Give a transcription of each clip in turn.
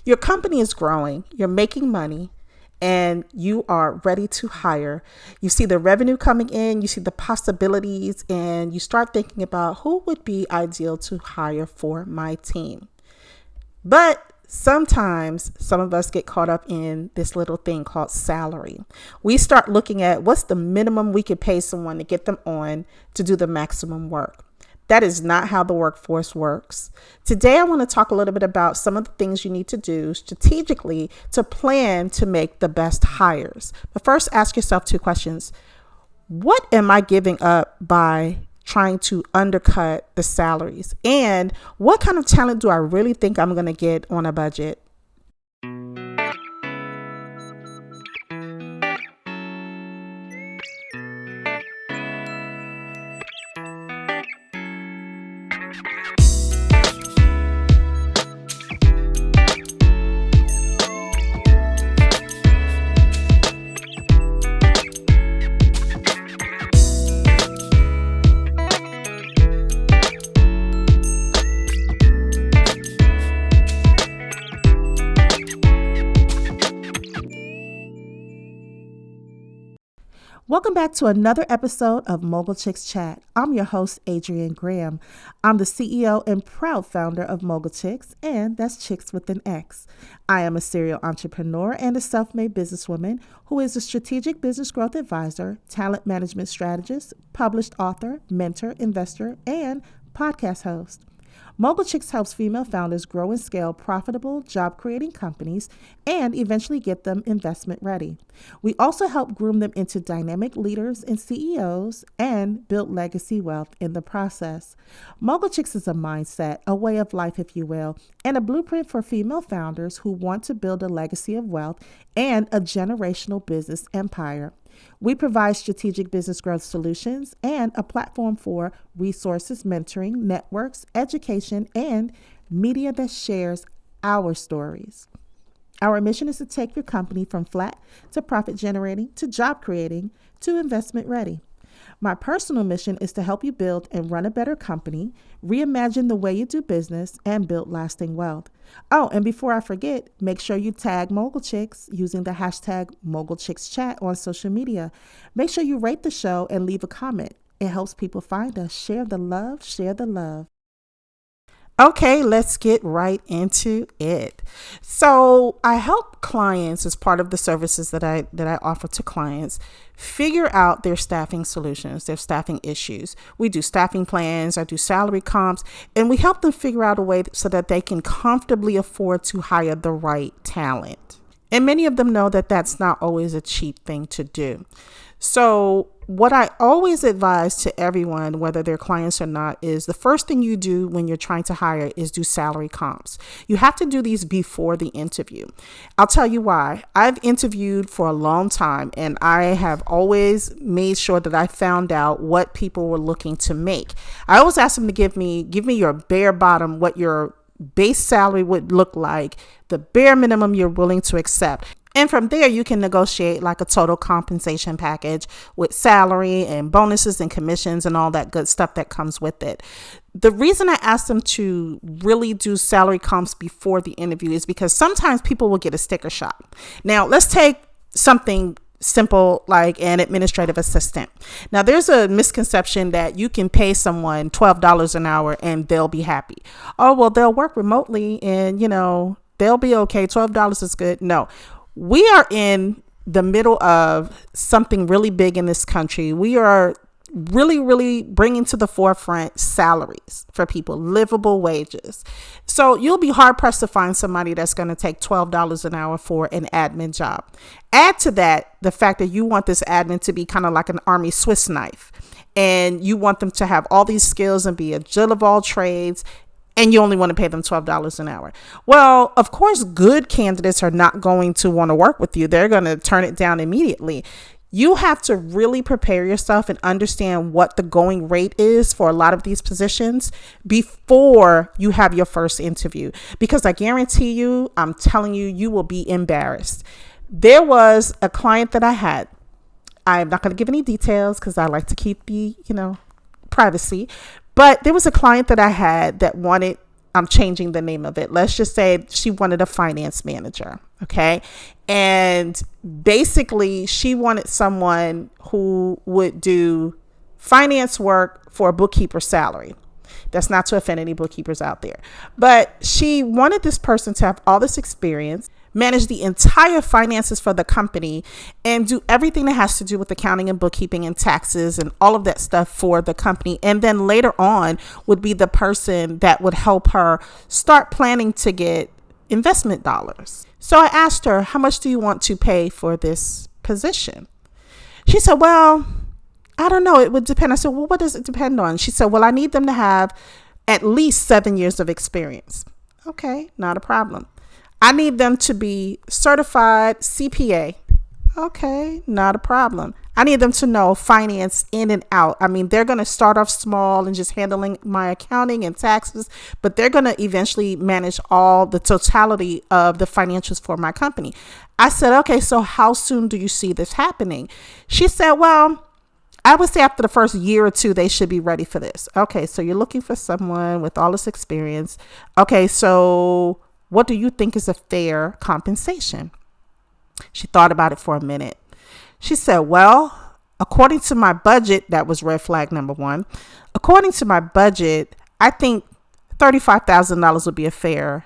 Your company is growing, you're making money, and you are ready to hire. You see the revenue coming in, you see the possibilities, and you start thinking about who would be ideal to hire for my team. But sometimes some of us get caught up in this little thing called salary. We start looking at what's the minimum we could pay someone to get them on to do the maximum work. That is not how the workforce works. Today, I want to talk a little bit about some of the things you need to do strategically to plan to make the best hires. But first, ask yourself two questions. What am I giving up by trying to undercut the salaries? And what kind of talent do I really think I'm going to get on a budget? Welcome back to another episode of Mogul Chicks Chat. I'm your host, Adrienne Graham. I'm the CEO and proud founder of Mogul Chicks, and that's Chicks with an X. I am a serial entrepreneur and a self-made businesswoman who is a strategic business growth advisor, talent management strategist, published author, mentor, investor, and podcast host. Mogul Chicks helps female founders grow and scale profitable, job-creating companies and eventually get them investment ready. We also help groom them into dynamic leaders and CEOs and build legacy wealth in the process. Mogul Chicks is a mindset, a way of life, if you will, and a blueprint for female founders who want to build a legacy of wealth and a generational business empire. We provide strategic business growth solutions and a platform for resources, mentoring, networks, education, and media that shares our stories. Our mission is to take your company from flat to profit generating to job creating to investment ready. My personal mission is to help you build and run a better company, reimagine the way you do business, and build lasting wealth. Oh, and before I forget, make sure you tag Mogul Chicks using the hashtag Mogul Chicks Chat on social media. Make sure you rate the show and leave a comment. It helps people find us. Share the love, share the love. Okay, let's get right into it. So I help clients as part of the services that I offer to clients figure out their staffing solutions, their staffing issues. We do staffing plans, I do salary comps, and we help them figure out a way so that they can comfortably afford to hire the right talent. And many of them know that that's not always a cheap thing to do. So what I always advise to everyone, whether they're clients or not, is the first thing you do when you're trying to hire is do salary comps. You have to do these before the interview. I'll tell you why. I've interviewed for a long time, and I have always made sure that I found out what people were looking to make. I always ask them to give me your bare bottom, what your base salary would look like, the bare minimum you're willing to accept. And from there, you can negotiate like a total compensation package with salary and bonuses and commissions and all that good stuff that comes with it. The reason I ask them to really do salary comps before the interview is because sometimes people will get a sticker shock. Now, let's take something simple like an administrative assistant. Now, there's a misconception that you can pay someone $12 an hour and they'll be happy. Oh, well, they'll work remotely and, they'll be okay. $12 is good. No. We are in the middle of something really big in this country. We are really, really bringing to the forefront salaries for people, livable wages. So you'll be hard pressed to find somebody that's going to take $12 an hour for an admin job. Add to that the fact that you want this admin to be kind of like an Army Swiss knife, and you want them to have all these skills and be a jill of all trades, and you only want to pay them $12 an hour. Well, of course, good candidates are not going to want to work with you. They're going to turn it down immediately. You have to really prepare yourself and understand what the going rate is for a lot of these positions before you have your first interview. Because I guarantee you, I'm telling you, you will be embarrassed. There was a client that I had. I'm not going to give any details because I like to keep the, privacy. But there was a client that I had that wanted I'm changing the name of it. Let's just say she wanted a finance manager. Okay. And basically she wanted someone who would do finance work for a bookkeeper's salary. That's not to offend any bookkeepers out there, but she wanted this person to have all this experience, manage the entire finances for the company, and do everything that has to do with accounting and bookkeeping and taxes and all of that stuff for the company. And then later on would be the person that would help her start planning to get investment dollars. So I asked her, how much do you want to pay for this position? She said, well, I don't know. It would depend. I said, well, what does it depend on? She said, well, I need them to have at least 7 years of experience. Okay, not a problem. I need them to be certified CPA. Okay, not a problem. I need them to know finance in and out. I mean, they're going to start off small and just handling my accounting and taxes, but they're going to eventually manage all the totality of the financials for my company. I said, okay, so how soon do you see this happening? She said, well, I would say after the first year or two, they should be ready for this. Okay, so you're looking for someone with all this experience. Okay, so what do you think is a fair compensation? She thought about it for a minute. She said, well, according to my budget, that was red flag number one. According to my budget, I think $35,000 would be a fair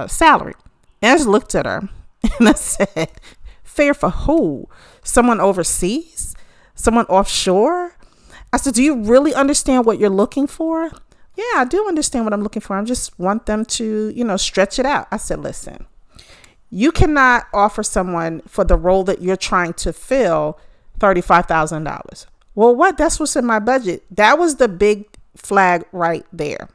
salary. And I just looked at her and I said, fair for who? Someone overseas? Someone offshore? I said, do you really understand what you're looking for? Yeah, I do understand what I'm looking for. I just want them to, stretch it out. I said, listen, you cannot offer someone for the role that you're trying to fill $35,000. Well, what? That's what's in my budget. That was the big flag right there.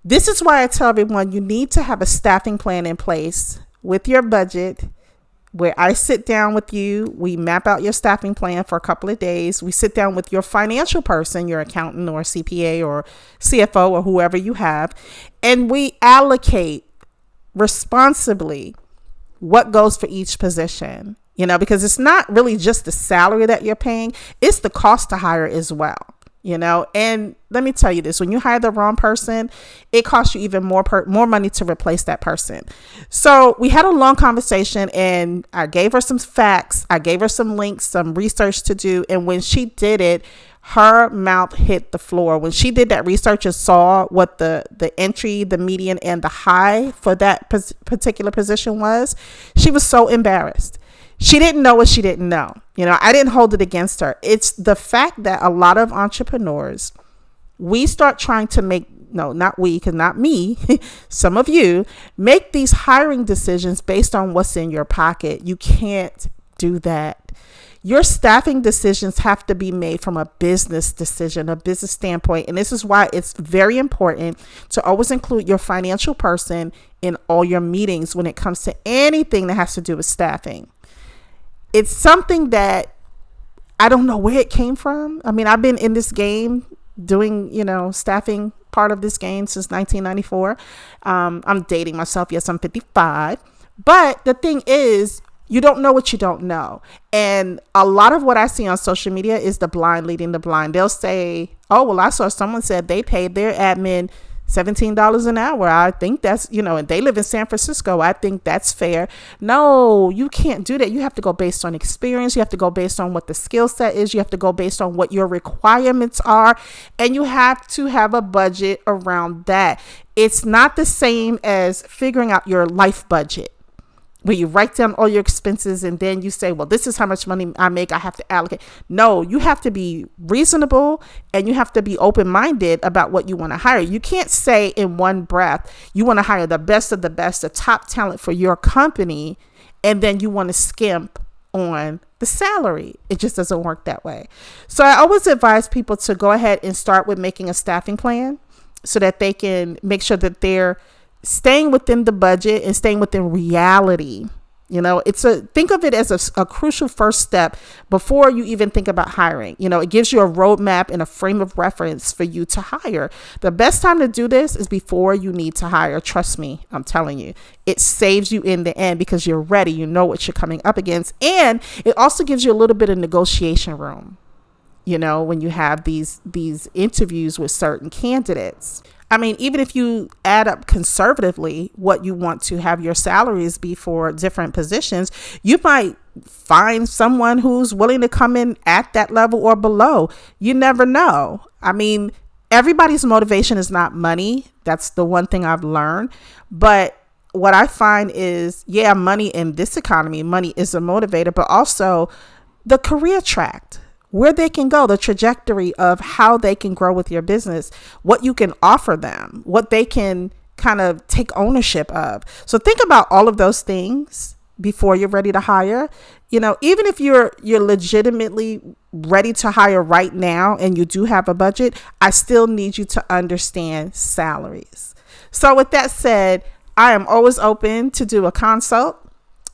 This is why I tell everyone you need to have a staffing plan in place with your budget, where I sit down with you, we map out your staffing plan for a couple of days. We sit down with your financial person, your accountant or CPA or CFO or whoever you have, and we allocate responsibly what goes for each position, because it's not really just the salary that you're paying, it's the cost to hire as well. And let me tell you this, when you hire the wrong person, it costs you even more money to replace that person. So we had a long conversation and I gave her some facts. I gave her some links, some research to do. And when she did it, her mouth hit the floor. When she did that research and saw what the entry, the median, and the high for that particular position was, she was so embarrassed. She didn't know what she didn't know. I didn't hold it against her. It's the fact that a lot of entrepreneurs, we start trying to make, no, not we, because not me, some of you make these hiring decisions based on what's in your pocket. You can't do that. Your staffing decisions have to be made from a business decision, a business standpoint. And this is why it's very important to always include your financial person in all your meetings when it comes to anything that has to do with staffing. It's something that I don't know where it came from. I mean, I've been in this game doing, staffing part of this game since 1994. I'm dating myself. Yes, I'm 55. But the thing is, you don't know what you don't know. And a lot of what I see on social media is the blind leading the blind. They'll say, oh, well, I saw someone said they paid their admin $17 an hour. I think that's, and they live in San Francisco. I think that's fair. No, you can't do that. You have to go based on experience. You have to go based on what the skill set is. You have to go based on what your requirements are. And you have to have a budget around that. It's not the same as figuring out your life budget, where you write down all your expenses and then you say, well, this is how much money I make, I have to allocate. No, you have to be reasonable and you have to be open-minded about what you want to hire. You can't say in one breath, you want to hire the best of the best, the top talent for your company, and then you want to skimp on the salary. It just doesn't work that way. So I always advise people to go ahead and start with making a staffing plan so that they can make sure that they're staying within the budget and staying within reality. Think of it as a crucial first step before you even think about hiring. It gives you a roadmap and a frame of reference for you to hire. The best time to do this is before you need to hire. Trust me, I'm telling you, it saves you in the end because you're ready. You know what you're coming up against. And it also gives you a little bit of negotiation room. when you have these interviews with certain candidates. I mean, even if you add up conservatively what you want to have your salaries be for different positions, you might find someone who's willing to come in at that level or below. You never know. I mean, everybody's motivation is not money. That's the one thing I've learned. But what I find is, money in this economy, money is a motivator, but also the career track, where they can go, the trajectory of how they can grow with your business, what you can offer them, what they can kind of take ownership of. So think about all of those things before you're ready to hire. Even if you're legitimately ready to hire right now and you do have a budget, I still need you to understand salaries. So with that said, I am always open to do a consult.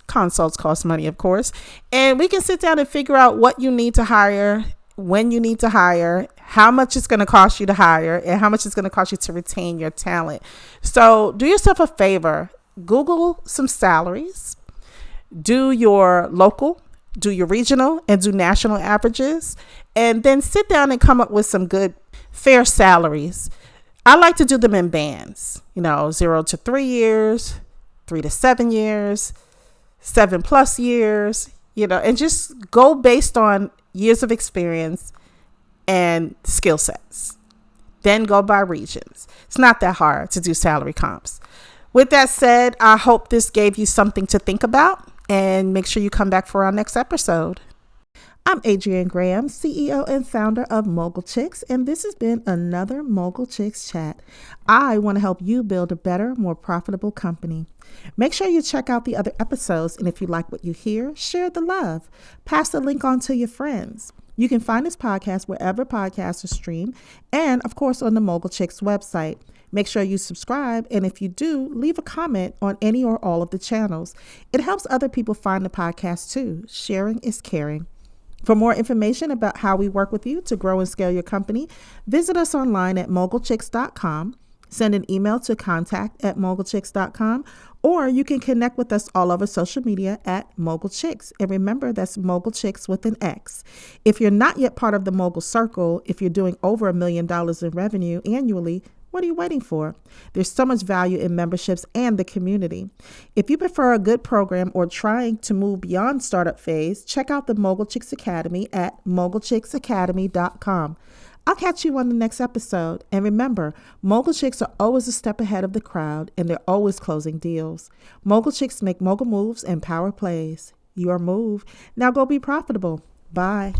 Consults cost money, of course, and we can sit down and figure out what you need to hire, when you need to hire, how much it's going to cost you to hire, and how much it's going to cost you to retain your talent. So do yourself a favor, Google some salaries, do your local, do your regional, and do national averages, and then sit down and come up with some good, fair salaries. I like to do them in bands, 0 to 3 years, 3 to 7 years, 7+ years, and just go based on years of experience and skill sets. Then go by regions. It's not that hard to do salary comps. With that said, I hope this gave you something to think about, and make sure you come back for our next episode. I'm Adrienne Graham, CEO and founder of Mogul Chicks, and this has been another Mogul Chicks Chat. I want to help you build a better, more profitable company. Make sure you check out the other episodes, and if you like what you hear, share the love. Pass the link on to your friends. You can find this podcast wherever podcasts are streamed, and of course on the Mogul Chicks website. Make sure you subscribe, and if you do, leave a comment on any or all of the channels. It helps other people find the podcast too. Sharing is caring. For more information about how we work with you to grow and scale your company, visit us online at mogulchicks.com, send an email to contact@mogulchicks.com, or you can connect with us all over social media at Mogul Chicks. And remember, that's Mogul Chicks with an X. If you're not yet part of the Mogul Circle, if you're doing over $1 million in revenue annually, what are you waiting for? There's so much value in memberships and the community. If you prefer a good program or trying to move beyond startup phase, check out the Mogul Chicks Academy at mogulchicksacademy.com. I'll catch you on the next episode. And remember, Mogul Chicks are always a step ahead of the crowd, and they're always closing deals. Mogul Chicks make mogul moves and power plays. Your move. Now go be profitable. Bye.